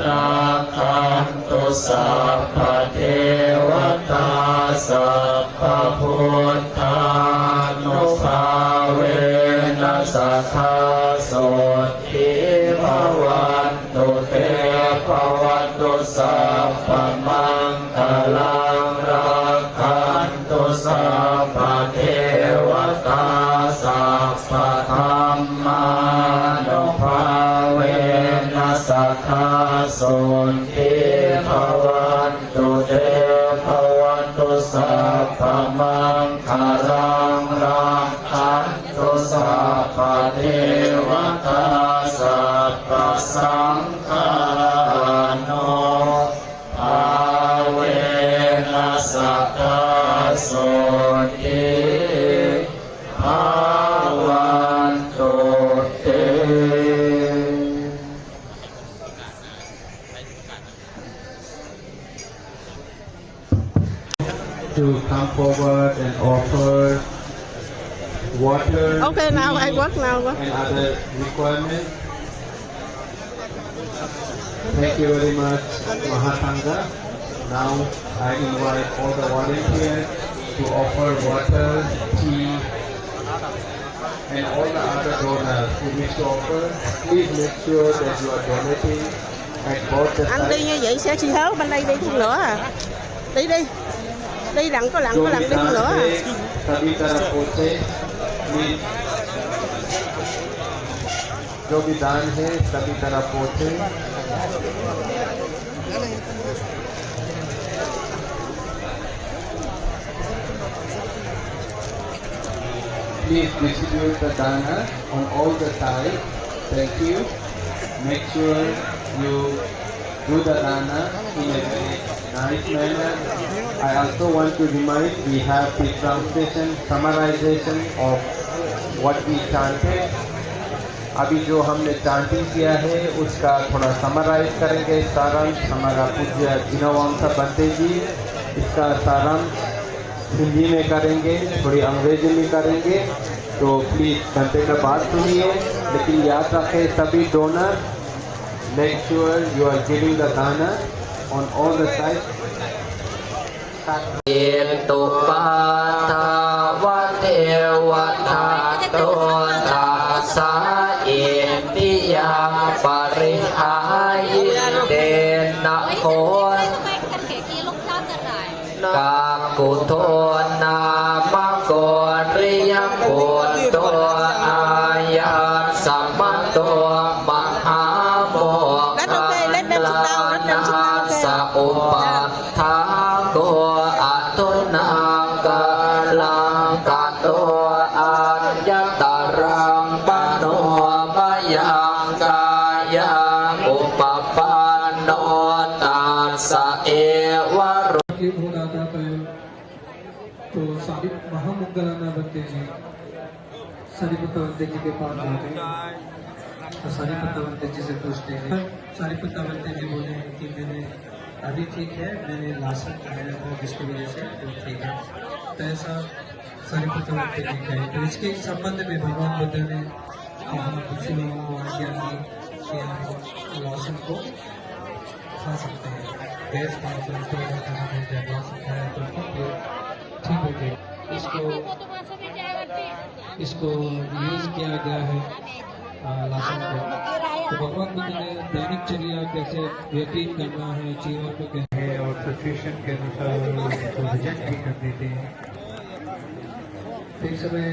ราคันตุสัพพเทวตาสัพพพุทธานุภาเวนัสสัทธาโสติภวันตุเตภวันตุสัพพมังคลังราคันตุสัพพเทวตาสัพพธรรมานุภาเวนัสสัทธาโสติภวันตุเตภวันตุสัพพมังคลังราคันตุสัพพเทวตาสัพพสังฆานุภาเวนัสสัทธาโสติภวันตุเตto come forward and offer water. Okay, now I work now. And other requirements. Thank you very much, Mahatanga. Now I invite all the volunteers to offer water, tea, and all the other donors who wish to offer. Please make sure that you are donating at both the Anh đi như vậy sẽ chi hấu bên đây đi không nữa à? Đi đi. Đi đặng có lặng đi không nữa à? सभी तरफ पहुंचे जो भी दान है सभी तरफ पहुंचे Please distribute the dana on all the sides. Thank you. Make sure you do the dana in a very nice manner. I also want to remind we have the translation summarization of what we chanted. अभी जो हमने chanting किया है उसका थोड़ा summarize करेंगे सारांश हमारा पूज्य जिनवंश बंते जी इसका सारांश हिंदी में करेंगे थोड़ी अंग्रेजी में करेंगे तो प्लीज बंते का बात सुनिए लेकिन याद रखें सभी donor make sure you are giving the dana on all the sidesเอตุปาทาวะเทวตาโตตัสสะเอติยาปริหายิเตนะโคกากุโทนามะโกริยปุตโตอายัสสัมมโตมหาโมคคัลลานาสะอุปาทาโกอะตุนังกาลังกะโตอัญญตรังปโนมะยังกายังอุปปันโนตัสสะเอวะके भोग आता है तो सारी महामंगलाना बनते जी सारीपतवंते जी के पास जाते तो सारीपतवंते जी से पूछते हैं सारीपतवंते जी बोले कि मैंने अभी ठीक है मैंने लासन खाया है जिसकी वजह से तो ठीक है तो ऐसा सारीपतवंते जी कहे तो इसके संबंध में भगवान बुद्ध ने हम कुछ लोगों को आज्ञा दी कि हम लासन को खा सकते हैं गैस का ठीक हो गया इसको यूज किया गया है लासन को तो भगवान बुद्ध ने दैनिक चर्या कैसे व्यतीत करना है जीवन को कैसे है और सिचुएशन के अनुसार उसको विजन भी कर देते हैं इस समय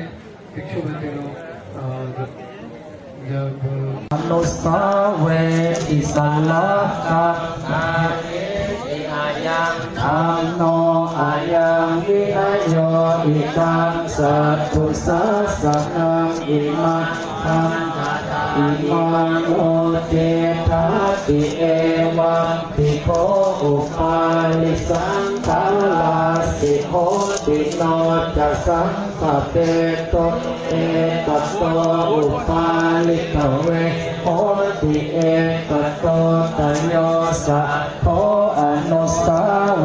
भिक्षु बनते लोग जब อนุสาวรีย์สลากาอายังธัมโนอายังวินัยโยอิตังสัตถุสัสสะนังอิมัตถังอิมานุเตถาติเอวังภิกขุอุปาลิสังฆาลาสิโหติโนจะสังฆเปโตเอตัสโตอุปาลิกเวโหติเอตัสโตตโยสัพโพอนุสาว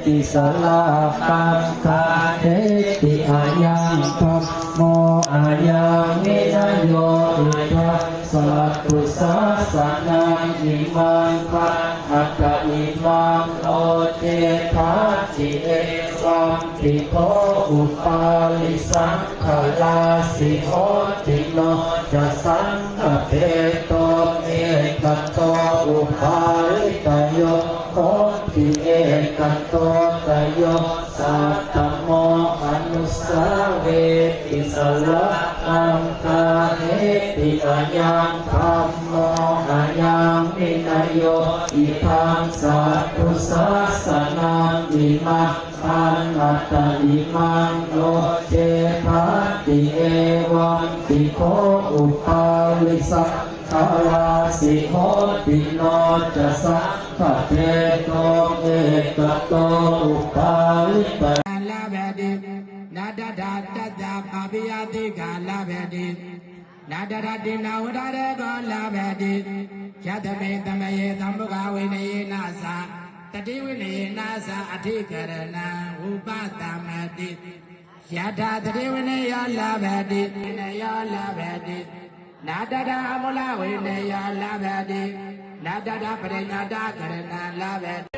รีย์สลากาคาเทติอายังธัมโมอายังวินัยโยอิทัสสะ ตุสาสนังอิมังคะอัตตะอิมังโอเทภัสสิเอวัมปิโคอุปาลิสังขลาสิโหติโนจะสังฆเปโตเอกัตโตอุปาลิตโยโหติเอกัตโตตโยสัตตโมอนุสาเวติสวะอังคาเนติอายังธัมโมอายังวินัยโยอิทังสัตตุสาสนังอิมังอันอัตตะอิมังโลเจภัสติเอวัมปิโคอุปาลิสังขลาสิโหติโนจะสังฆเปโตเอกโตอุปาลิตลาเวดินาดาดาตัตตาปะปิยติกาลาเวดินาดาดาดินาวดาเรโกลาเวดิยะตเมตมะเยธัมมุกาวินเยนาสะตติวินเยนาสะอธิกรณังอุปตมติยะถาตติวินเยลาเวดิวินเยลาเวดินาดาดามุลาวินเยลาเวดินาดาดาปริญญาดากรณังลาเวดิ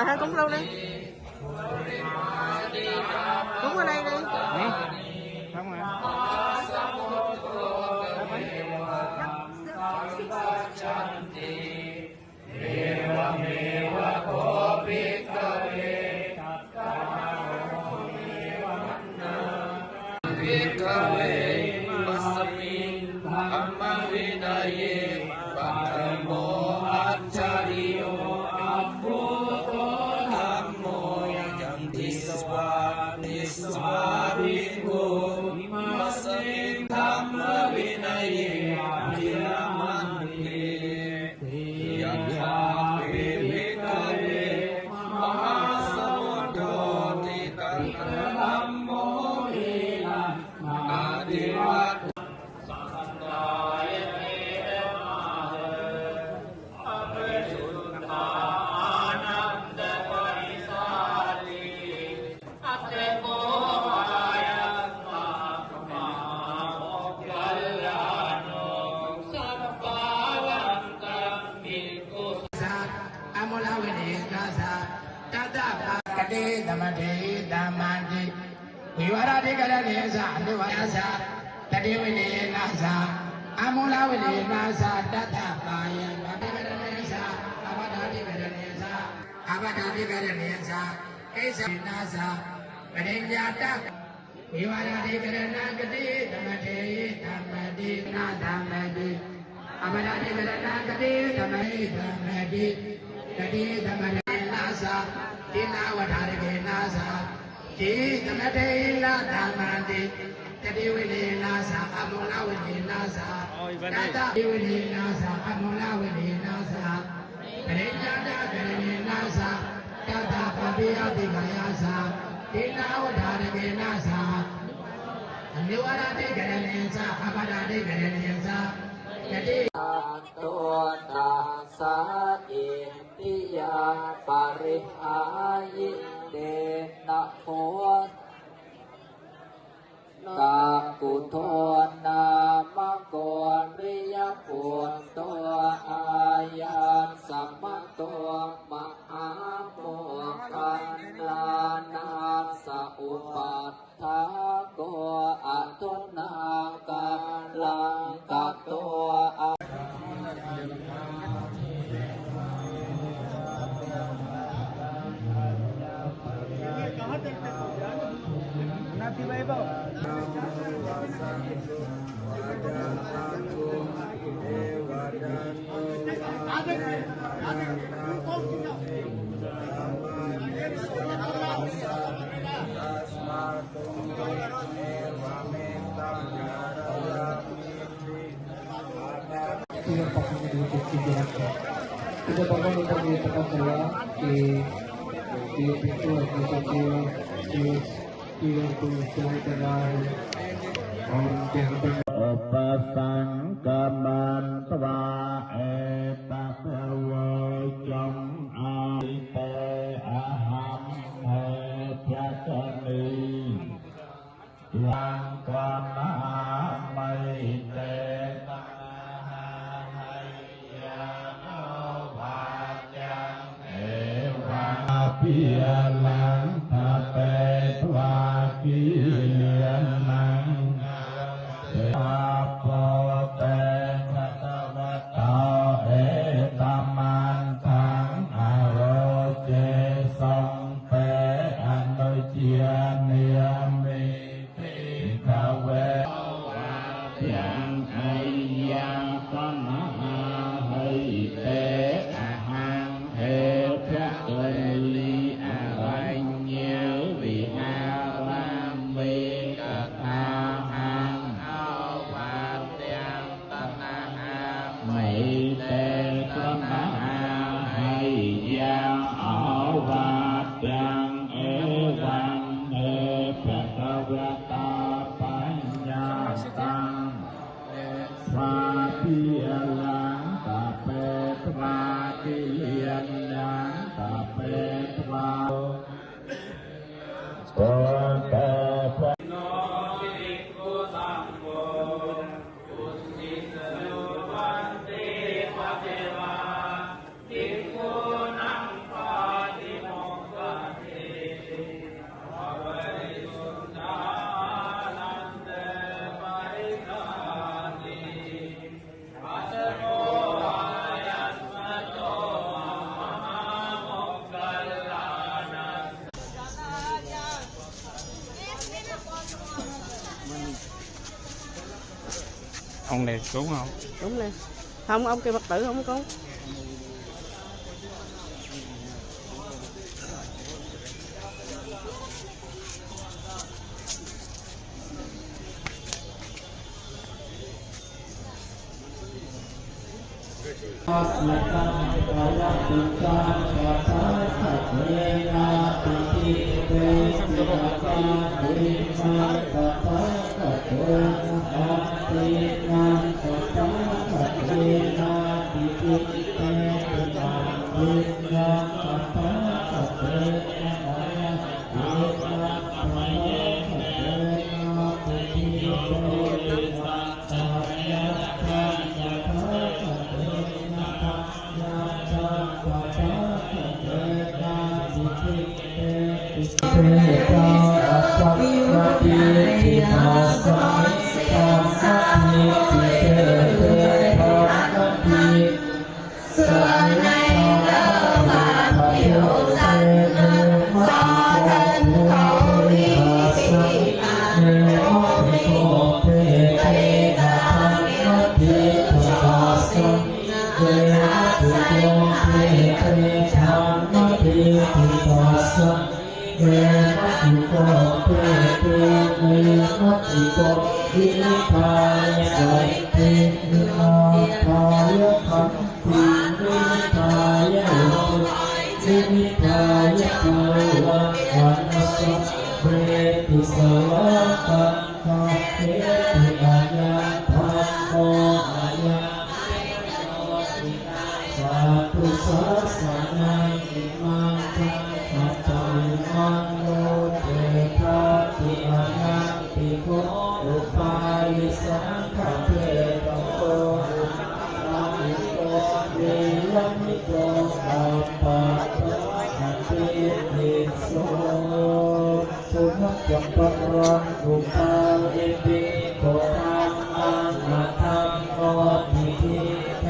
Hai cúng lâu đi. Cúng ở đây đi. Không ạ. ဝိဝရတိကရဏေသအနုဝါယသတတိဝိနေနာသအမူလဝိနေနာသတတ္ထပါယံဗတိကရဏေသအဘဒာတိကရဏေသအဘဒာတိကရဏေသကိစ္စနာသပရိညာတဝိဝရတိကရဏဂတိဓမ္မတေဓမ္မတိနာဓမ္မတိအဘဒာတိကရဏဂတိဓမ္မတိဓမ္မတိတတိဓမ္မတေနာသတိနာဝထာရကေနာသတိဓမ္မတေနာဓမ္မတိတတိဝိနေနာသအမူလဝိနေနာသတတ္တဝိနေနာသအမူလဝိနေနာသပရိညာတကရဏေနာသတတ္တပပိယတိကာယသတိနာဝထာရကေနာသအနိဝရတိကရဏေသအပဒာတိကရဏေသတတိตัวนาสาอิติยาปริหายิเดนะโพกากุโทนามกรริยปุตตัวอายัสสัมมตัวมหาโมคันลานาสอุปัฏฐาโกอะทุนากาลังกัตตัวTidak pakai untuk pikiran. Tidak pakai untuk dikatakan bahwa di itu di itu dengan orang yangอุปสังกมันตวาเอตภวจงอาเตอะหังเอพระจนีลังกานาไม่เตนะให้ยาโนวาจังเอวังปิยลังทะเปตวากิเลนังอาโปเตภะคะวะโตเอตัมมันทังอโรเจทรงเปอนุเจียเนียมิติภเวยังไอยังสมหาหิเตอะหังเอพระเอลีอะรัญเยวิหารามเวกตาหังไม่เตตนะให้ยังอาวายังเอวังเอภะคะวะตาปัญญาตังสาธิยลังตะเปตวากิเลนยังตะเปตวาโกเตภะông này đúng không? Đúng này. Không, ông kia Phật tử không có. Thank you. อินิพายะสัยติวิโมทายะคัมปิวินิพายะโลวินิพายะภาวะวันสัพเพติสวะกังคาเทติอายันธัมโมอายันสาธุสัสสะนังอิมังคังอัตตังมังโลเตภะติอายันติโกอุปาลิสังฆเทโตอามิโกเวยัมมิโกอัปปะหัตติติโสสุนัขจัมปะรังอุปาลิติโกธัมมังอัตถังโอทิทิเท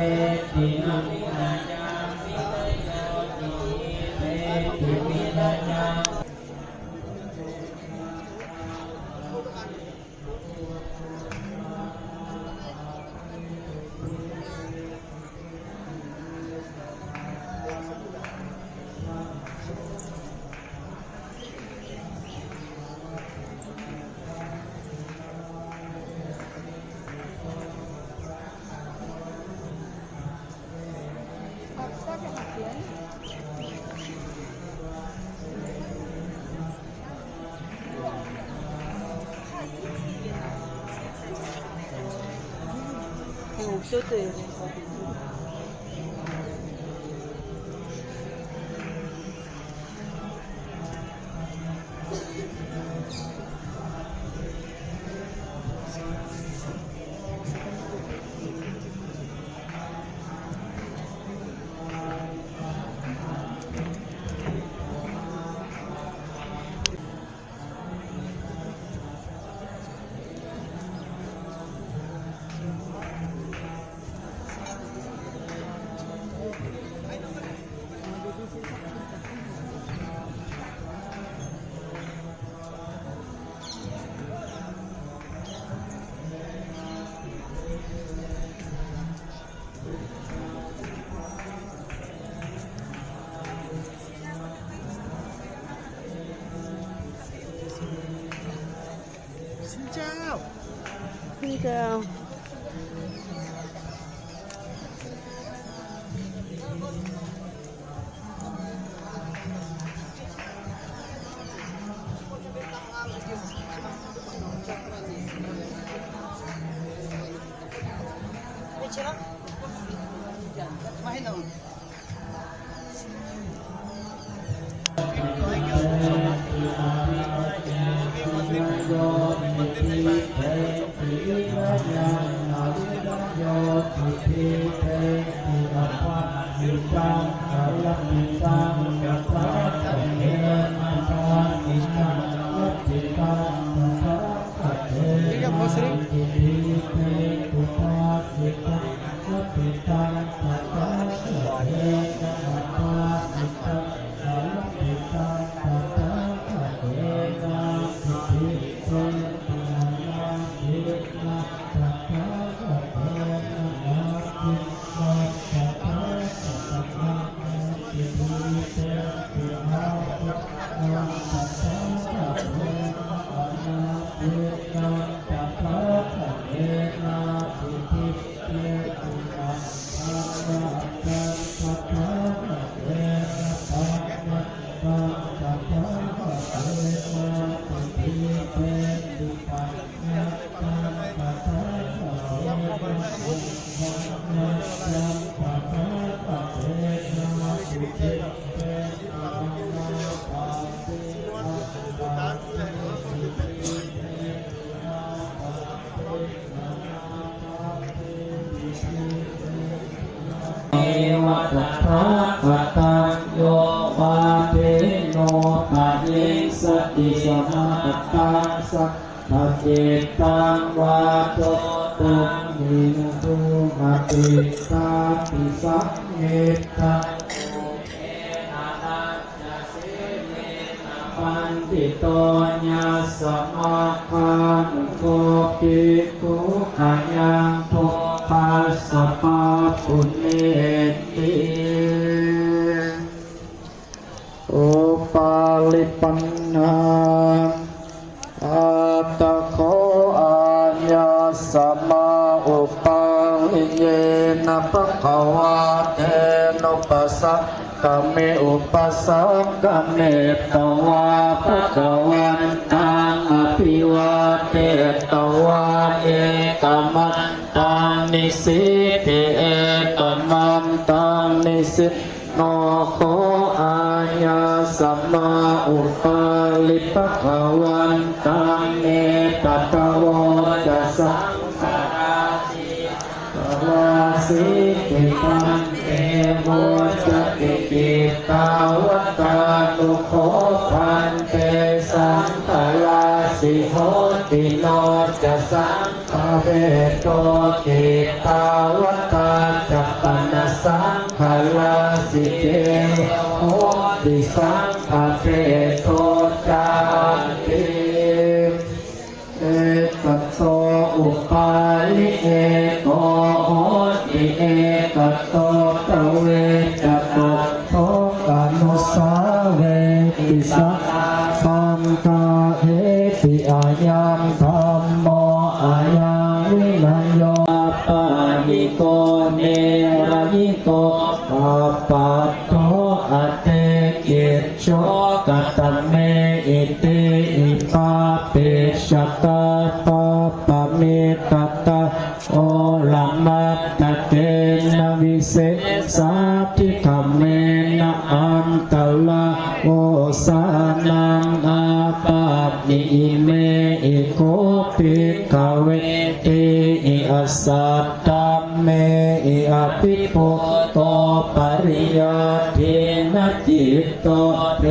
ตินังนานามิโยติเทติมินานา 없어도 Xin chào.วัฏฐาวัตตังโยปาเทโนปะเยสติสมาตังสัพพะเจตังวาโตตุมินตุมะติตาปิสัมเมตังปันติโตญาสมาคันโกภิกขุอายังโทปัสสะปะปุเนติโอปาลิปันนาอัตตะโคอาญา มาอุปาลิเยนะภะคะวะเตนะปัสสะกะเมอุปัสสะกะเมตวะภะคะวันตังอภิวาเทตวะเอกมัตตังนิสิติเอกมัตตังนิสิโนโคอาญาสัมมาอุปาลิภะคะวันตังเอตัตโวจะสังฆราติวาสิกิตังเอโมจะกิกิตาวัตตานุโคพันเตสังฆราสิโหติโนจะสังฆเวโตกิตาวัตตาจัปปนะสังฆราสิเจโหติสังฆเวโตจาติเอตัสโสอุปาลิเอโกโหติเอกโตตเวจะโตโทกานุสาเวติสังสัมตาเอติอายังธัมโมอายังวินัยโยปานิโกเนรยิโกปัปปัตโตอะเตกิจโชกัตตเมอิติอิปาปิชตาปะปะเมตตาโอลัมมัตตะเตนะวิเศษาทิธรรมเมนะอันตลาโอสานังอาปาปิอิเมอิโกปิกเวติอิอัสสัตตเมอิอภิปุตโตปริยตินะจิตโตเท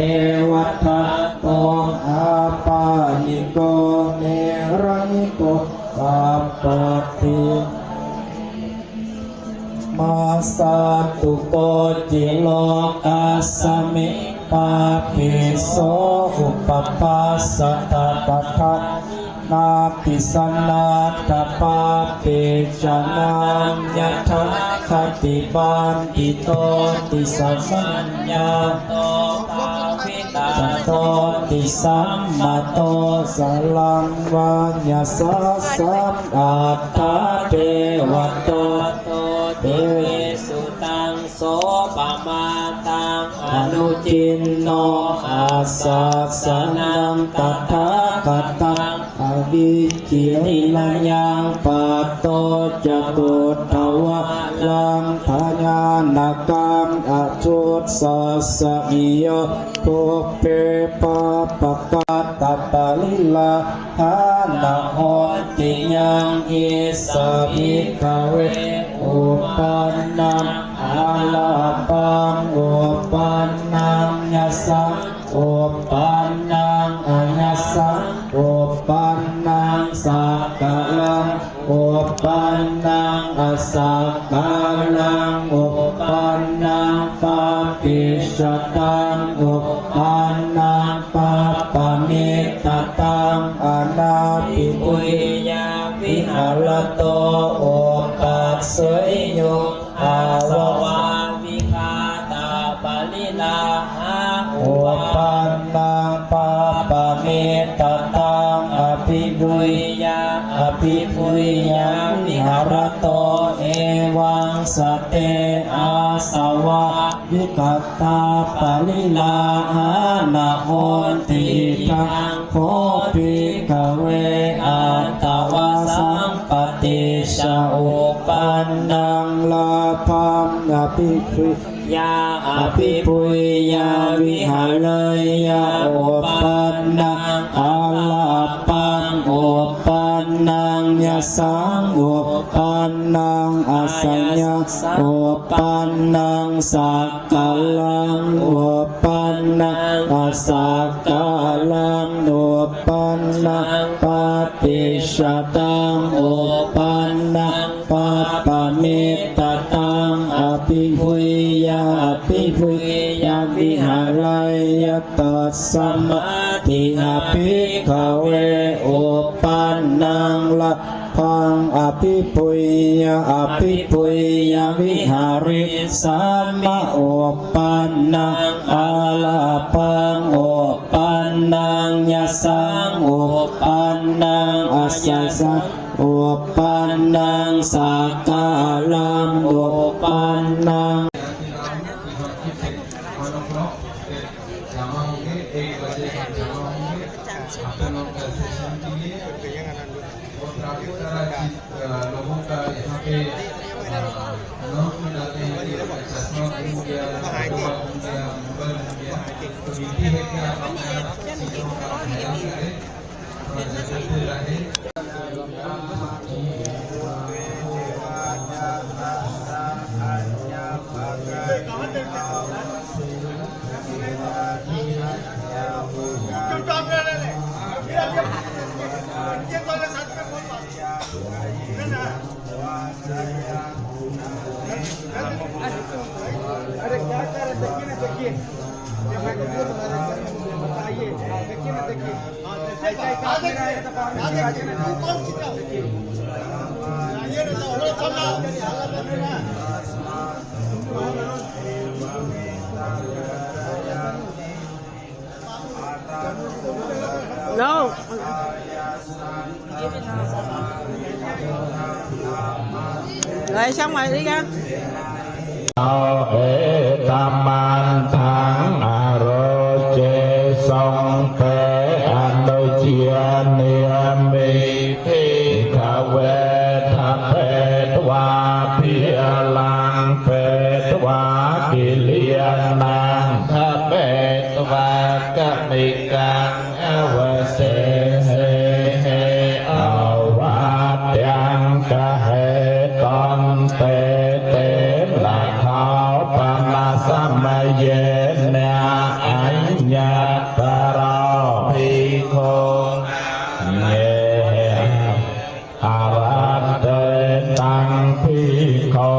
วทัตโตอาปานิโกเนรนิโกปัปปติมาสาตุโกจิโลกัสสมิปาปิโสอุปปัสสะตะปะทะนาปิสันนาตปาปิจานัญญะทะคติบานติโตติสัมมัญญาโตปาวิตาโตติสัมมาโตสลังวาญาสัสสัมอัตถะเทวโตโตเทสุตังโสปมาตังอนุจินโนอาสัสสนังตถาคตังอวิจิรินัญญังปัตโตจตุทวะลังพญานกรรมอจุตสัสสะอิโยปุเปปะปะกะตะปะลิลาหานะโหติยังอิสมิกเวอุปันนังอาลาปังอุปันนังยัสสังอุปันนังอัญญัสสังอุปันนังสักกะลังอุปันนังอสักกะลังอุปันนังปาปิชตังอุปันนังปาปะเมตตังอนาปิปุยยาวิหารโตอุปัสสยโยอาววาวิคาตาปะลิลาหาอุปันนังปาปะเมตตังอภิปุยยาอภิปุยยาวิหารโตเอวังสเตอาสวะวิกัตตาปะลิลาหานะโหติตังโคปิกเวอัตตวาสัมปติชาอุปันนังลาภัมอภิปุยยาอภิปุยยาวิหารยาอุปันนังอาลาปังอุปันนังยะสังอุปันนังอสัญญาอุปันนังสักกะลังอุปันนังอสักกะลังอุปันนังปาปิชตังอุปันนังปาปะเมตตังอภิปุยยาอภิปุยยาวิหารยตัสสมาธิอภิกเวอุปันนังละพังอภิปุยยาอภิปุยยาวิหาริสัมมาอุปันนังอาลาปังอุปันนังยะสังอุปันนังอัสสะอุ อุปันนังสักกาลังอุปันนัง जमा होंगे 1 बजे तक जमा होंगे आप लोग का सेशन के लिए और काफी सारा लोगों का यहाँ पे नोट में डालते हैं कि चश्मा घूम गया मोबाइल घूम गया तो विधि है कि आप अपने चीज़ों का ध्यान करें और जगह रहे अरे क्या कर रहे देखिए ना देखिए मैं तो तुम्हारे बताइए देखिए ना देखिए ऐसा ही काम मेरा है तो काम आगे ना कौन सीखा देखिए ये ना तो हम चलना No. Rồi xong rồi đi ra. เอาเอตัมมันทังอโรเจทรงเปอนุเจียเนียมิภิกขเวทเพทวาพิยลังเพทวากิเลนังทเพทวากมิกังอวเสเหอาวายังกะเหตันเตสัมมาเยนะอัญญาตราภิกขุเยอารัตเตตังภิกขุ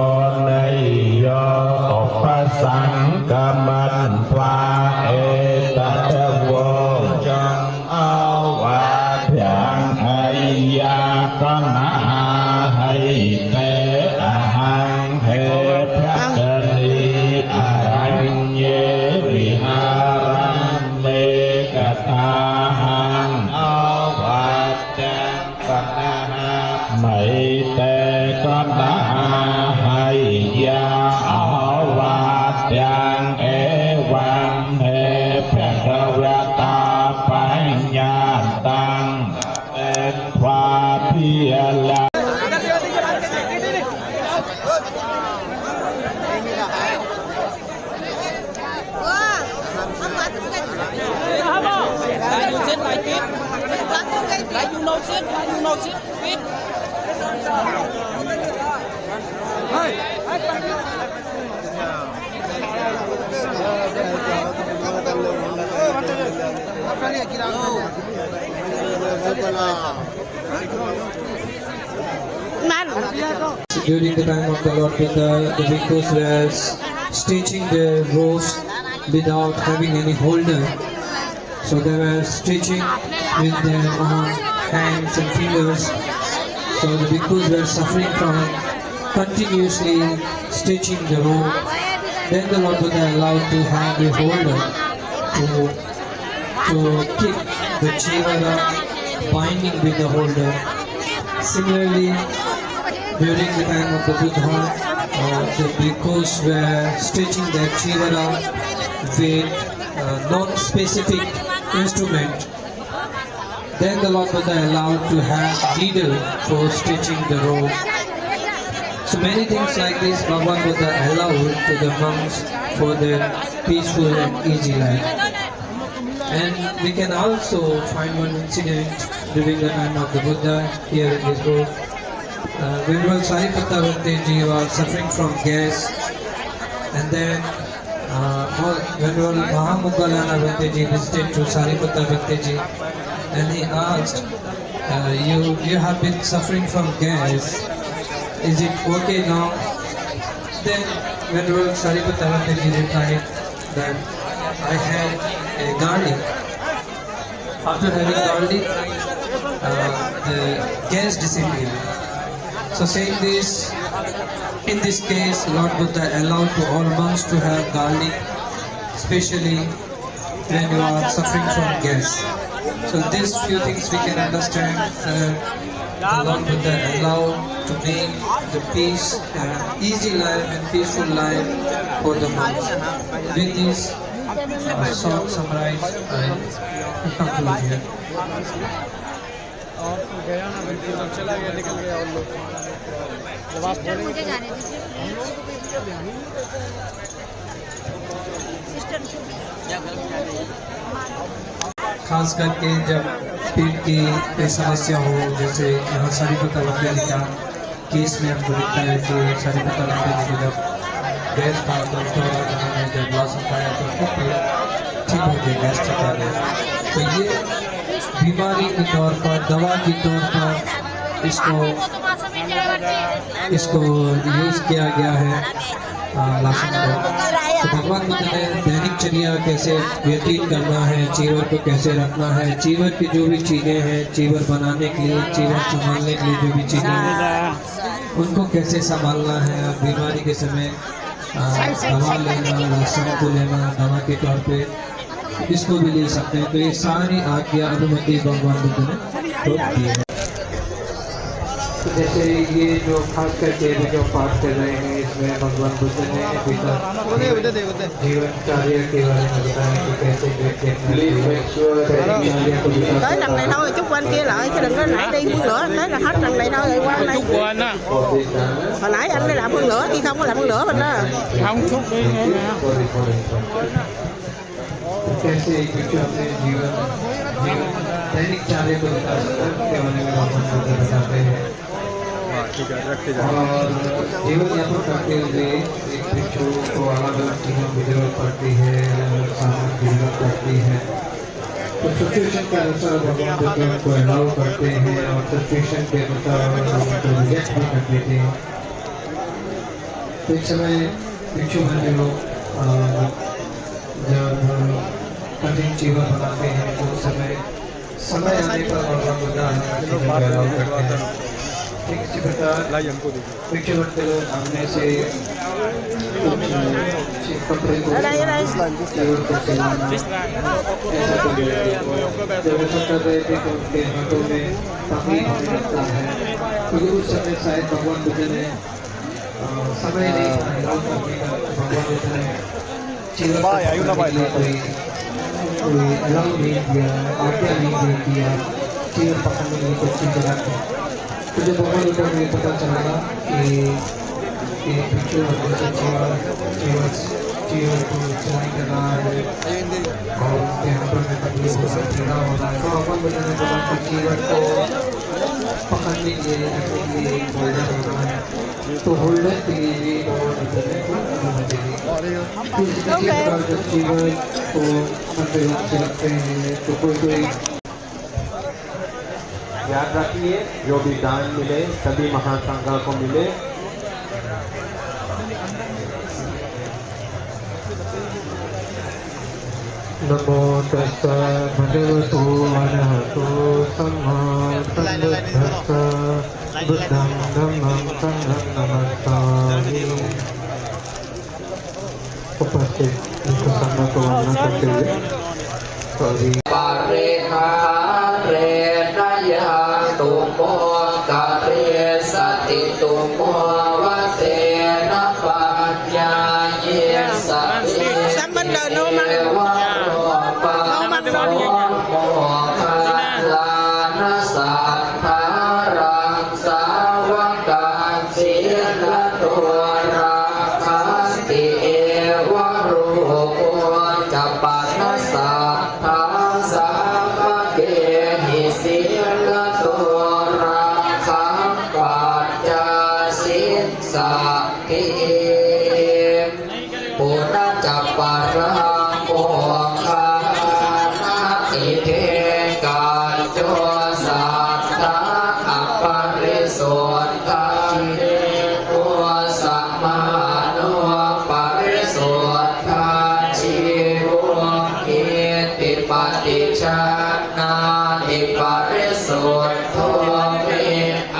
เนยโยอุปสังกมัตถวาเอตัตโวจังอาวาทยังอัยยากนะให้เตอะหังเหตุเกิดเยวิหารังเมกตาหังอาวาจังปะนะหะไม่แต่ก็นะให้ยาอาวาจังเอวังเฮภะคะวะตาปัญญาตังเป็นความเพียรละ During the time of the Lord Buddha, the bhikkhus were stitching their robes without having any holder. So they were stitching with their own hands and fingers. So the bhikkhus were suffering from continuously stitching the robe. Then the Lord Buddha allowed to have a holder to keep the chivara binding with the holder. Similarly, during the time of the Buddha, the bhikkhus were stitching their chivara with non-specific instrument. Then the Lord Buddha allowed to have needle for stitching the robe. So many things like this Bhagavan Buddha allowed to the monks for their peaceful and easy life. And we can also find one incident during the time of the Buddha here in this book. Venerable Sariputta Bhakti was suffering from gas, and then Venerable Mahamoggalana Bhakti visited to Sariputta Bhakti and he asked, you have been suffering from gas, is it okay now? Then Venerable Sariputta Bhakti replied that I had a garlic. After having garlic, the gas disappeared. So saying this, in this case, Lord Buddha allowed to all monks to have garlic, especially when you are suffering from gas. So these few things we can understand the Lord Buddha allow to make the peace and easy life and peaceful life for the monks. With this short summarize, I conclude here. और गया ना बेटी लोग चला गया निकल गया और लोग जब आप बोलेंगे मुझे जाने दीजिए सिस्टर खास करके जब पेट की कोई समस्या हो, जैसे यहाँ सारीपत वकील का केस में हमको दिखता है कि सारीपत वकील को जब गैस था तो जब लॉस खाया तो पेट ठीक हो गया, गैस चला गया। तो ये बीमारी के तौर पर, दवा के तौर पर इसको यूज किया गया है लहसुन को। तो भगवान बुद्ध ने दैनिक चर्या कैसे व्यतीत करना है, चीवर को कैसे रखना है, चीवर की जो भी चीजें हैं, चीवर बनाने के लिए, चीवर संभालने के लिए जो भी चीजें हैं, उनको कैसे संभालना है। बीमारी के समय दवा लेना, लहसुन को लेना दवा के तौर पे, इसको भी ले सकते हैं। तो ये सारी आज्ञा अनुमति भगवान बुद्ध ने तो दी है। तो जैसे ये जो खास करके जो पाठ कर रहे हैं, इसमें भगवान बुद्ध ने जीवन कार्य के बारे में बताया कि कैसे व्यक्ति tới lần này thôi chút quanh kia lại chứ đừng có nãy đi phun lửa, tới là hết lần này thôi rồi qua đây. Hồi nãy anh đi làm phun lửa thì không có làm phun lửa mình đó. Không chút đi nữa nè. कैसे अपने जीवन दैनिक कार्य को बता सकते हैं, के बारे में भगवान बुद्ध बताते हैं। और जीवन यापन करते हुए एक भिक्षु को अलग अलग चीजों की जरूरत पड़ती है, सामान की जरूरत पड़ती है। तो सिचुएशन के अनुसार भगवान बुद्ध उनको अलाउ करते हैं और सिचुएशन के अनुसार उनको रिजेक्ट भी कर देते हैं। तो इस समय भिक्षु बने लोग जब कठिन जीवन बनाते हैं तो समय आने पर भगवान बुद्ध अलाउ करते हैं। भिक्षु बनते लोग हमने से कपड़े को जब ऐसा कर रहे थे तो उनके हाथों में काफी लगता है। तो उस समय शायद भगवान बुद्ध ने समय नहीं अलाउ करने का, भगवान बुद्ध ने जीवन कोई अलाउ नहीं किया, आज्ञा नहीं दिया जीवन पकड़ने के लिए कुछ चीज रखें। तो जब भगवान बुद्ध को पता चला कि भिक्षु जीवन को चलाई कर रहा है और उनके हाथों में तकलीफ हो रहा है, तो भगवान बुद्ध ने बोला कि जीवन को पकड़ने के लिए रखने के लिए एक होल्डर होना है। तो होल्डर के लिए भी भगवान बुद्ध ने अनुमति दी। तो इसी प्रकार जब जीवन को अपने रूप से रखते हैं तो कोई याद रखिए, जो भी दान मिले सभी महासंघ को मिले। नमो तस्सा भगवतो अरहतो सम्मा सम्बुद्धस्सा बुद्धं धम्मं संघं नमस्सामि। उपस्थित संघ को वंदना करते हुए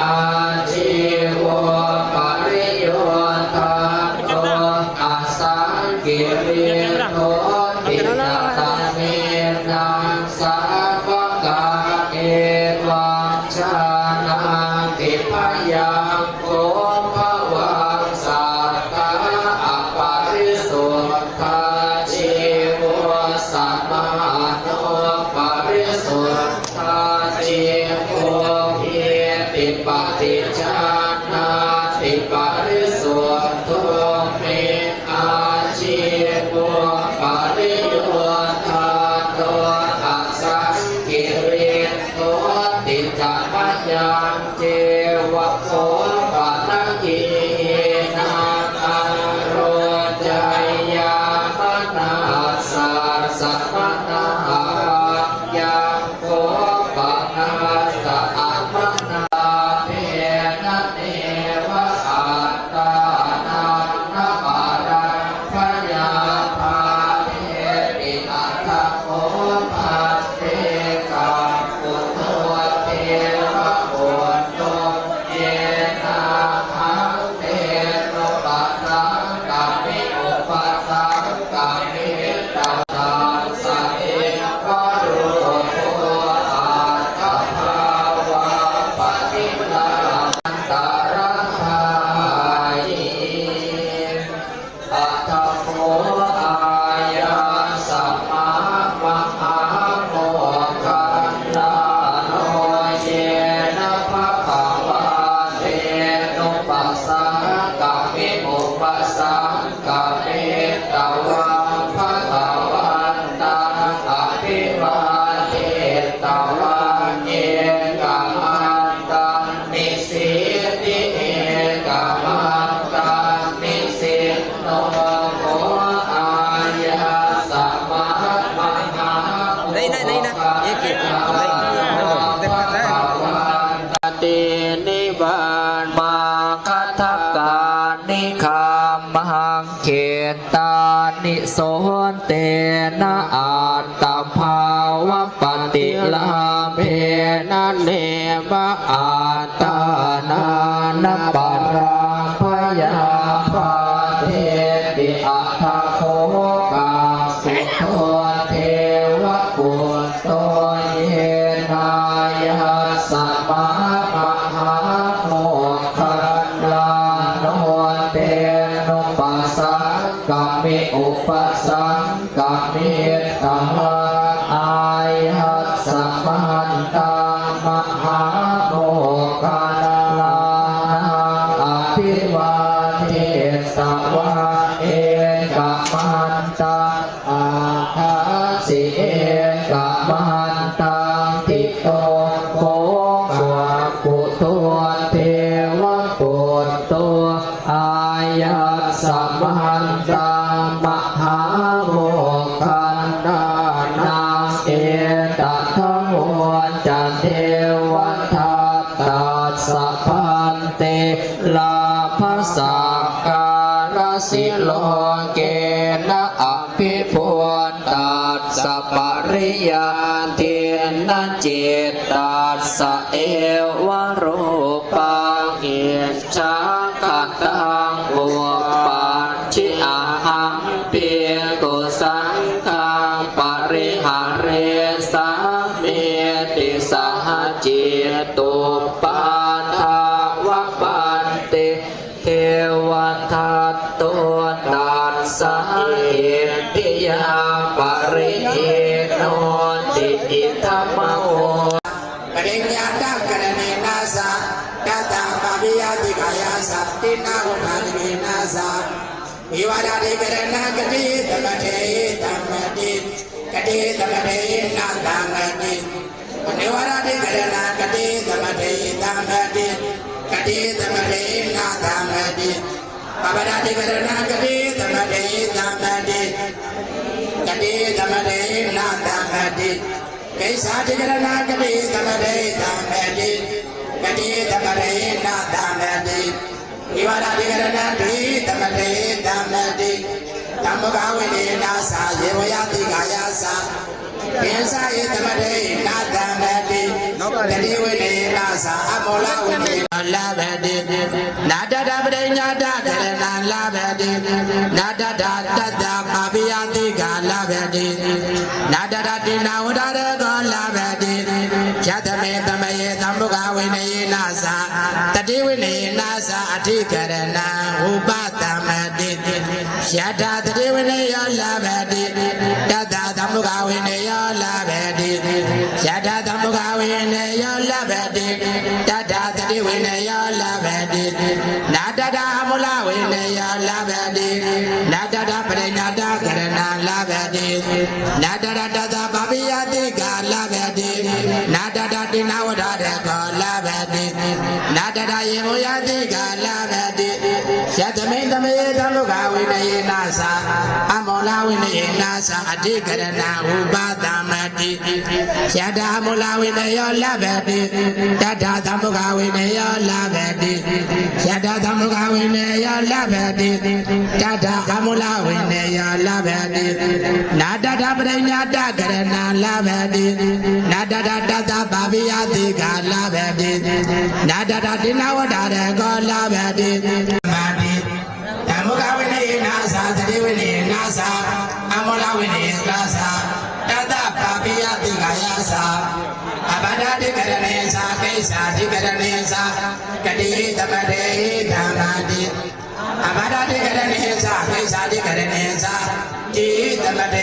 Ajiwo pariyotta ทักกานิคามังเขตานิโสนเตนะอัตตภาวะปฏิลาเพนะเนวะอัตตานานะปะราภยาปาเทติอัตถโคกาสุโธเทวะปุตโตเยนายะสัมมามหาโมคคันลาโนเตนุปัสสังกะมิอุปสังกะมิตัมมังอายะสัมมันตังมหาโมคคันลาอภิวาเทสวะเอกมันตังอาคาสิเอกมันตังทิโตโคกะปุตุเทวะปุตโตอายะสัมมันตังมหาโมคคันดานาเอตถะโมจันเทวทัตตัสสะพันเตลาภสักการสิโลเกนะอภิพุนตัสสะปริยาเทนะเจตัสสะเอวะโรปังเอชะกตังอุปัชชิอาหังเปียกุสังฆังปริหาเรสัมเมติสหจิตุปาทาวะปันติเทวันทัตโตตัสสะเอติยาปริเอโนติอิทัมโมปริญญาตากรณีนาสะตตาปวิยติกายาสัตตินาวุฒานินาสะวิวาดาดิกรณากติธรรมเทธรรมติกติธรรมเทนาธรรมตินิวาดาดิกรณากติธรรมเทธรรมติกติธรรมเทนาธรรมติปปดาดิกรณากติธรรมเทธรรมติกติธรรมเทนาธรรมติเกสาธิกรณากติธรรมเทธรรมติกติธรรมเทนาธรรมติวิวาดาธิกรณากติธรรมเทธรรมติธรรมกาวิเนนาสาเยวายติกายาสาเกสาธรรมเทนาธรรมติกติวิเนนาสาอโมลาวิเนลาเบตินาดาดาปริญญาตากรณาลาเบตินาดาดาตัตตาปภิยติกาลาเบตินาดาดาตินาวดาเรกลาเบติยะตเมตมเยธัมมุกาวิเนยนาสาตติวิเนยนาสาอธิกรณาอุปตมติยะตาตติวิเนยลาเบติตตาธัมมุกาวิเนยลาเบติยะตาธัมมุกาวิเนยลาเบติตตาตติวิเนยลาเบตินาดาดามุลาวิเนยลาเบตินาดาดาปริญญาตากรณาลาเบตินาดาดาตตาปภิยติกาลาเบตินาดาดาตินาวดาเรกลาเบตินาดาดาเยโมยติกาลาเบติยะตเมตมเยธัมมุกาวิเนยนาสาอโมลาวิเนยนาสาอธิกรณาอุปตมติยะดามุลาวิเนยลาเบติตถาธัมมุกาวิเนยลาเบติยะดาธัมมุกาวิเนยลาเบติตถาธัมมุลาวิเนยลาเบตินาดาดาปริญญาตากรณาลาเบตินาดาดาตตาปภิยติกาลาเบตินาดาดาตินาวดาเรกลาเบติมาติธัมมุกาวิเนยนาสาตติวิเนยนาสาอโมลาวิเนยนาสาตตาปภิยติกายาสาอปดาธิกรณีสาเกสาธิกรณีสากติธรรมเทธรรมติอปดาธิกรณีสาเกสาธิกรณีสาจิธรรมเท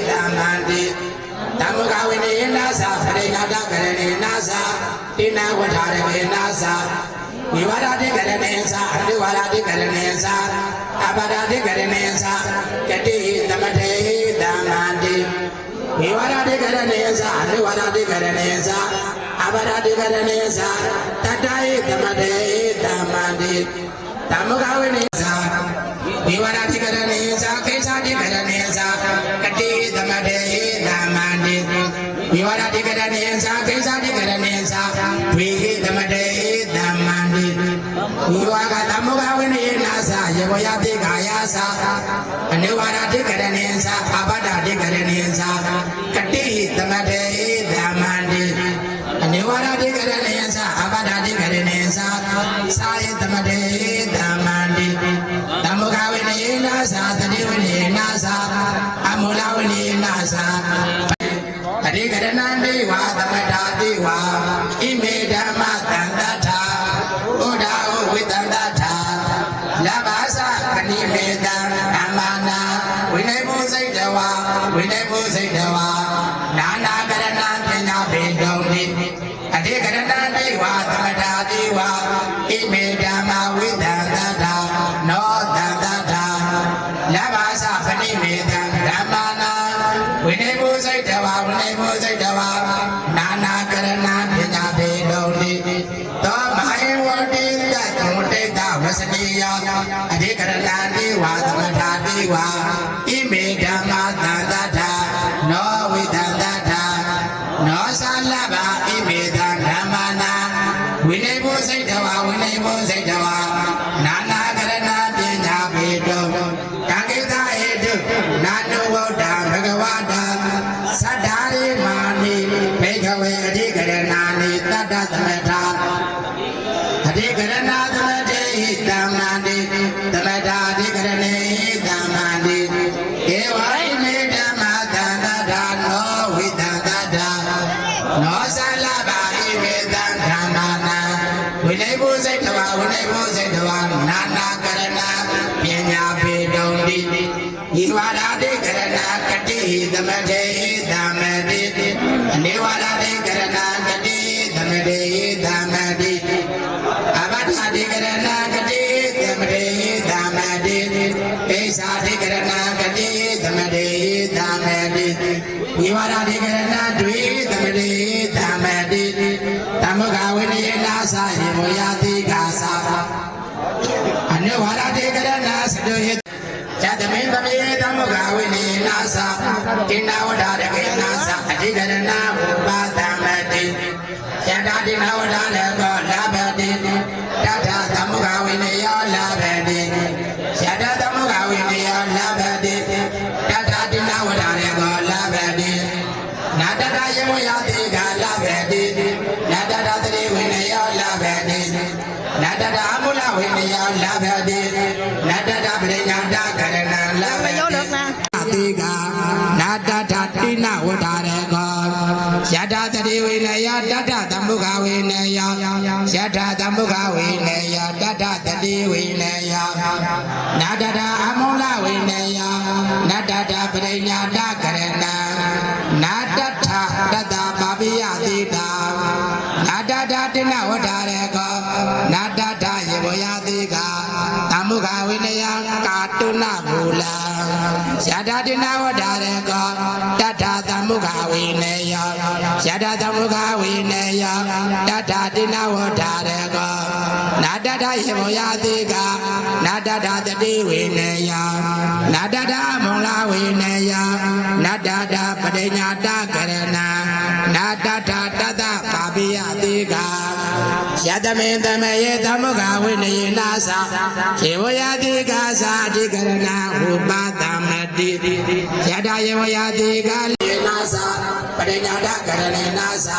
ธรรมติธัมมุกาวิเนยนาสาปริญญาตากรณีนาสาตินาวุฒาเรนาสาวิวาดาธิกรณีสาอภิวาดาธิกรณีสาอปดาธิกรณีสากติธรรมเทธรรมติวิวาดาธิกรณีสาอภิวาดาธิกรณีสาอปดาธิกรณีสาตถาธรรมเทธรรมติธัมมุกาวิเนยสาวิวาดาธิกรณีสาเกสาธิกรณีสากติธรรมเทธรรมติวิวาดาธิกรณีสาเกสาธิกรณีสาวิธรรมเทธรรมติวิวา มุขวินัยนาสาเยวายาติกายาสาอนิวาราธิกรณีสาอาบัดาธิกรณีสากติตมะเทธรรมันติอนิวาราธิกรณีสาอาบัดาธิกรณีสาสายตมะเทธรรมันติธรรมุขวินัยนาสาตติวินัยนาสาอมุลวินัยนาสาอธิกรณันติวาธรรมดาติวาอิเมธัมมะตันตถาอุดาวิตันตถาลาภาสะปณิเมตังธรรมานาวินัยโมสิตวาวินัยโมสิตวานานากรณันตินาเปตุนิอธิกรณันติวาธรรมดาติวาอิเมธัมมะวิตันตถาโนตันตถาลาภาสะปณิเมตังธรรมานาวินัยโมสิตวาวินัยโมสิตวานานากรณันตินาเปตุนิตมะหิวติตัจมุติตาวสติยาอธิกรณันติวาธรรมดาติวาอิเมธัมมะตันตถาโนวิตันตถาโนสัลลภะอิเมตังธรรมานาวินัยโมสิตวาวินัยโมสิตวานานากรณันตินาเปตุกังกิตาเหตุนานุวตาภควาตาสัทธาริมานิเมฆเวอธิกรณานิตัตตะธรรมทาอธิกรณาธรรมเทหิตัมมานิธรรมทาอธิกรณีตัมมานิเอวะอิเมธัมมะตันตถาโนวิตันตถาโนสัลลภะอิเมตังธรรมานาวินัยโมสิตวาวินัยโมสิตวานานา อิวาราธิกรณากติธรรมเทธรรมตินิวาราธิกรณากติธรรมเทธรรมติอาบัติธิกรณากติธรรมเทธรรมติเอสาธิกรณากติธรรมเทธรรมติอิวาราธิกรณาดุยธรรมเทธรรมติธรรมกาวินัยนาสาหิโมยาติกาสาอนิวาราธิกรณาสดุยJatame tame tamu gawini nasa tina wadare ke nasa adigarana upadamati yada tina wadare ko labati tata tamu gawini ya labati yada tamu gawini ya labati tata tina wadare ko labati nada da yemo ya tiga labati nada da tri wini ya labati nada da amula wini ya labati nada da brenya da Nada tina wadare ko yada tari winaya dada tamuga winaya yada tamuga winaya dada tari winaya nada da amula winaya nada da brenya da karena nada tha dada babiya dida nada da tina wadare ko nada da yemoya diga tamuga winaya katuna mula Yada tina wadare ko tata tamuga winaya Yada tamuga winaya tata tina wadare ko nada da yemoya diga nada da tati winaya nada da mula winaya nada da padenya da karena nada da tata pabiya diga Yada me tamaye tamuga winaya nasa yemoya diga sa di karena upadamati Yada yemoya diga nasa padenya da karena nasa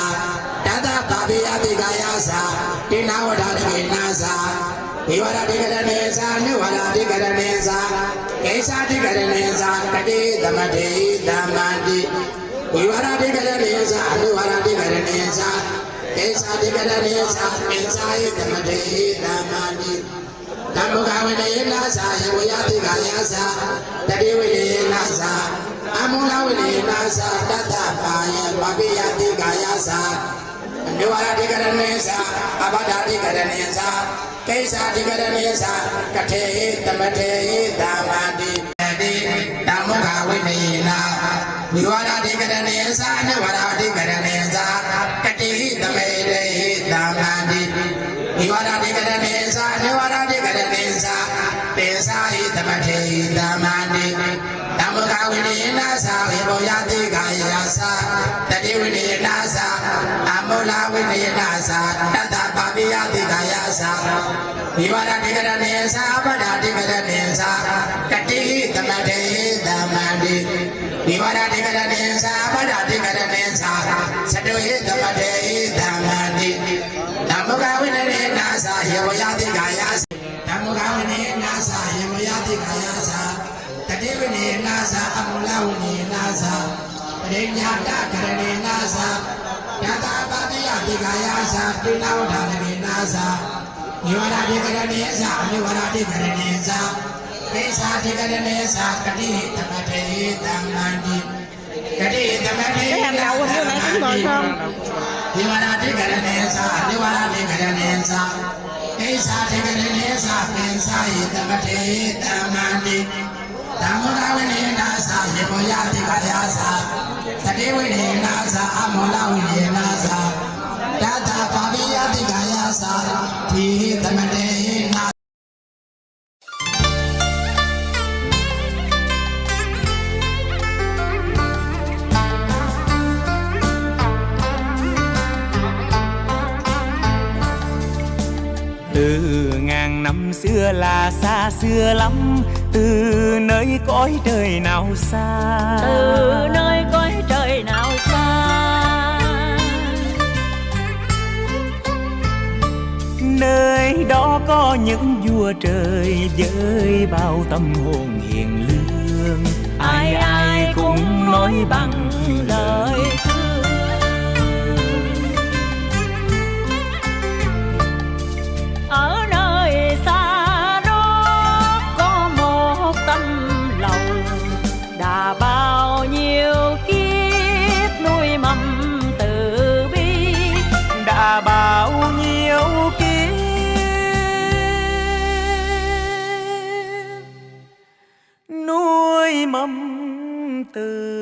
tata pabiya diga yasa tina wadare nasa Iwara digaranesa niwara digaranesa Kesa digaranesa kati damade damadi Iwara digaranesa niwara digaranesa Kesa digaranesa kesa damade damadi Tamuga wene nasa yemoya digayasa Tadi wene nasa Amula wene nasa Tata paya babiya digayasa Niwara digaranesa abada digaranesa Kaisa digaranesa kate tamate damadi tamuga winina niwara digaranesa niwara digaranesa kate tamate damadi niwara digaranesa niwara digaranesa pesa tamate damadi tamuga winina sa iboya digayasa tadi winina sa amula winina sa tata babiya digayasa Vivaradikaranesa Padadikaranesa Kati Tamade Tamadi Vivaradikaranesa Padadikaranesa Sadoi Tamade Tamadi Namukawinare Nasa Yavayati Gayas Namukawine Nasa Yavayati Gayasa Kadivine Nasa Amulawine Nasa Rinyata Karane Nasa Yata Padiyati Gayasa Pinavadane Nasa Nivaradikaranesa Nivaradikaranesa Kesa Dikaranesa Kati Tamade Tamadi Kati Tamade Cái hàng đậu hình như nãy cũng rồi không? Nivaradikaranesa Nivaradikaranesa Kesa Dikaranesa Kesa Tamade Tamadi Tamudavine Nasa Yemoyati Gayasa Kadivine Nasa Amulawine Nasa Tata Paviyati Gayasa Tihi Tamade Nasa Từ ngàn năm xưa là xa xưa lắm, từ nơi cõi trời nào xa, từ nơi cõi trời nào xa. Nơi đó có những vua trời với bao tâm hồn hiền lương, ai ai cũng nói bằng lời thương. Ở nơi xa đó có một tâm lòng đã bao nhiêu kiếp nuôi mầm từ bi, đã bao nhiêu kiếp nuôi mầm từ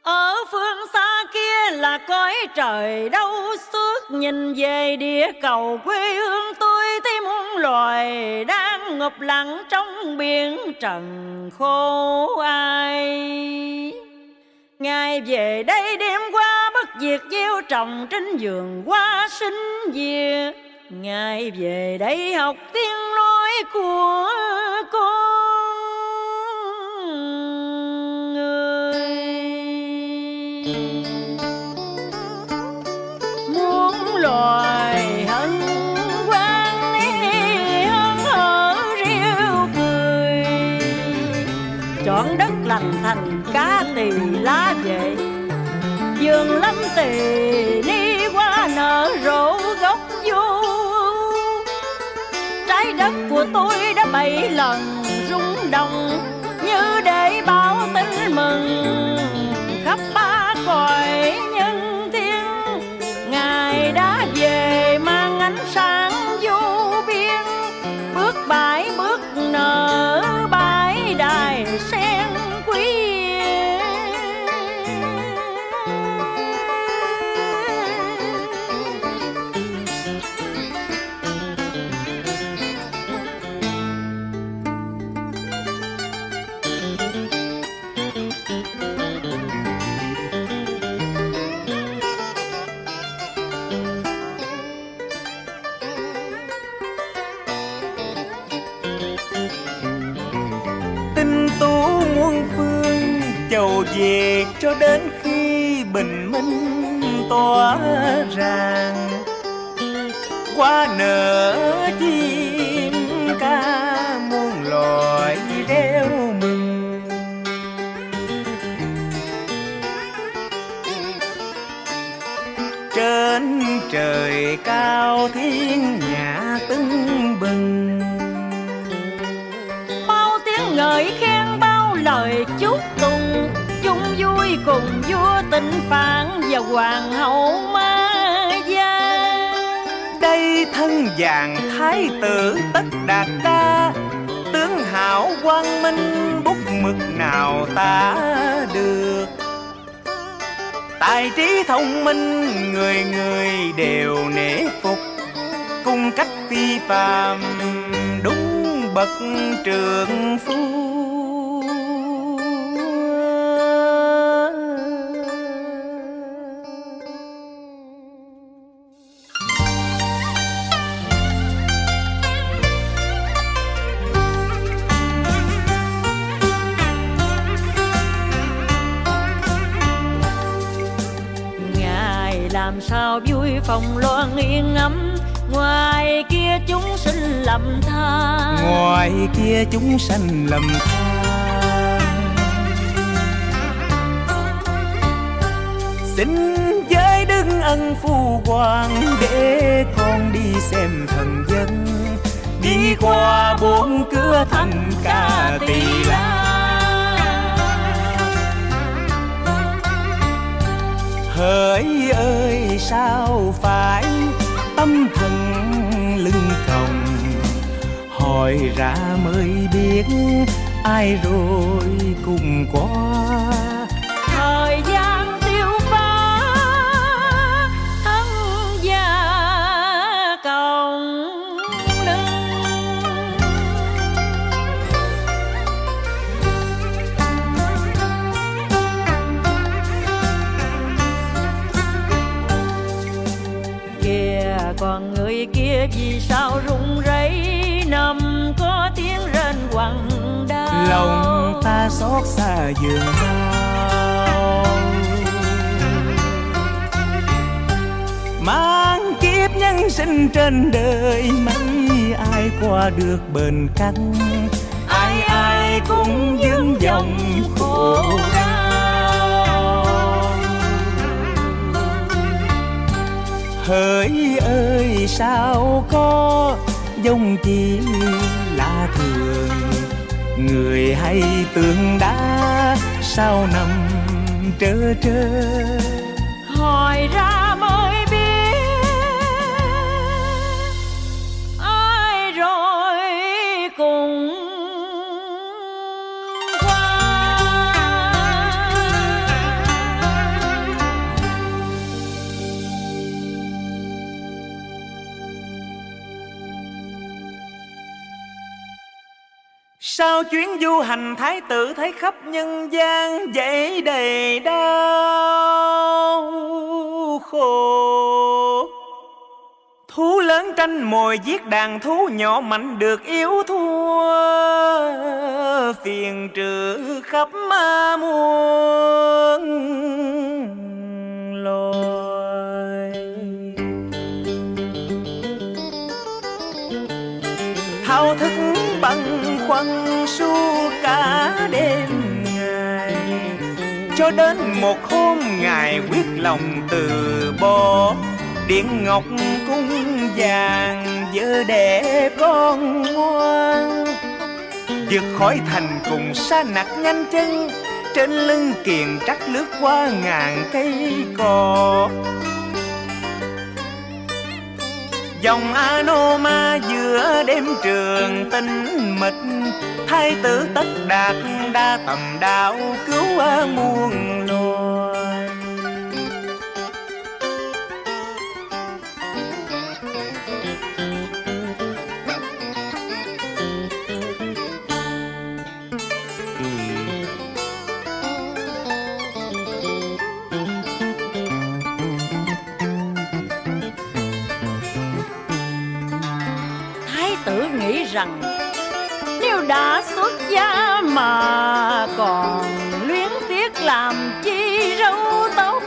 ở phương xa kia là cõi trời đâu suốt, nhìn về địa cầu quê hương tôi thấy muôn loài đang ngập lặng trong biển trần khổ ai. Ngài về đây đêm qua bất diệt gieo trồng trên vườn hoa sinh diệt, Ngài về đây học tiếng nói của con người. Muôn loài hân hoan hân hở reo cười, chọn đất lành thành cá tỳ lá về, vườn lâm tỳ ni hoa nở rộ gốc vô. Trái đất của tôi đã 7 lần rung động, như để báo tin mừng khắp ba cõi nhân thiên. Ngài đã về mang ánh sáng vô biên, bước bãi bước nở bãi đài sen quý. tinh tú muôn phương chầu về cho đến khi bình minh tỏa ràng. Hoa nở chim ca muôn loài reo mừng, trên trời cao thiên nhã tưng bừng. Bao tiếng ngợi khen bao lời chúc tụng, chung vui cùng vua Tịnh Phạn và hoàng hậu Ma Gia. Đây thân vàng thái tử Tất Đạt Đa, tướng hảo quang minh bút mực nào tả được. Tài trí thông minh người người đều nể phục, cung cách phi phàm đúng bậc trượng phu. Làm sao vui phòng loan yên ấm, ngoài kia chúng sinh lầm than. Ngoài kia chúng sanh lầm than. Xin với đức ân phu hoàng để con đi xem thần dân, đi qua bốn cửa thành Ca Tỳ La. Hỡi ơi sao phải tâm thần lưng còng, hỏi ra mới biết ai rồi cùng qua. Thời gian tiêu phá thân già còng lưng. Kìa còn người kia vì sao run rẩy, nằm có tiếng rên quặn đau. Lòng ta xót xa dường đau, mang kiếp nhân sinh trên đời mấy ai qua được bền cánh. Ai ai cũng vướng dòng khổ đau. Hỡi ơi sao có dông chỉ lạ thường, người hay tượng đá sao nằm trơ trơ. Hỏi ra mới biết ai rồi cùng qua. Sao chuyến du hành thái tử thấy khắp nhân gian dẫy đầy đau khổ. Thú lớn tranh mồi giết đàn thú nhỏ mạnh được yếu thua, phiền trừ khắp muôn loài. Thao thức băn khoăn suốt cả đêm ngày, cho đến một hôm Ngài quyết lòng từ bỏ. Điện ngọc cung vàng vợ đẹp con ngoan, vượt khỏi thành cùng sa nặc nhanh chân, trên lưng kiền trắc lướt qua ngàn cây cỏ. Dòng Anoma giữa đêm trường tinh mịch, thái tử Tất Đạt đa tầm đạo cứu muôn loài. Tử nghĩ rằng nếu đã xuất gia mà còn luyến tiếc làm chi râu tóc,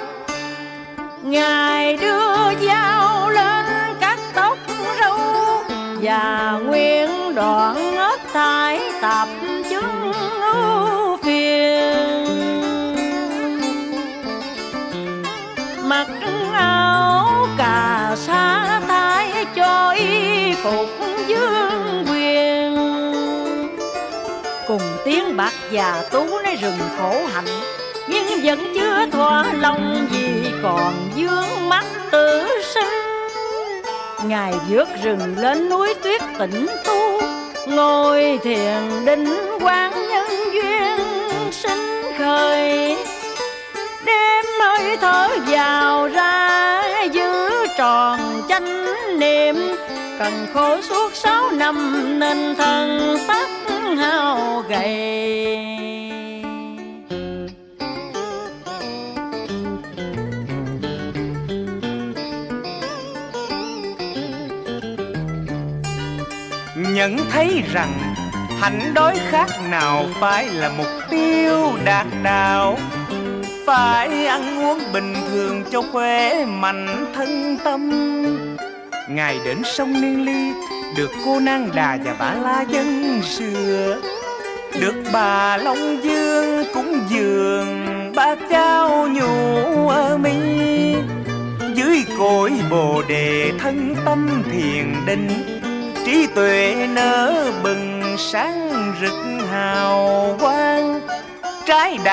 Ngài đưa dao lên cắt tóc râu và nguyện đoạn hết thải tạp chứng ưu phiền. Mặc áo cà sa thái cho y phục vương quyền, cùng tiếng bạc già tú nơi rừng khổ hạnh, nhưng vẫn chưa thỏa lòng vì còn vướng mắc tử sinh. Ngài vượt rừng lên núi tuyết tĩnh tu, ngồi thiền định quán nhân duyên sinh khởi. Đêm hơi thở vào ra giữ tròn chánh niệm, cần khổ suốt 6 năm nên thân xác hao gầy. Nhận thấy rằng hạnh đói khát nào phải là mục tiêu đạt đạo, phải ăn uống bình thường cho khỏe mạnh thân tâm. Ngài đến sông Niên Ly được cô Nang Đà và bà La dân sửa, được bà Long Dương cúng dường bát cháo nhũ ở mi. Dưới cội Bồ Đề thân tâm thiền định, trí tuệ nở bừng sáng rực hào quang. Trái đã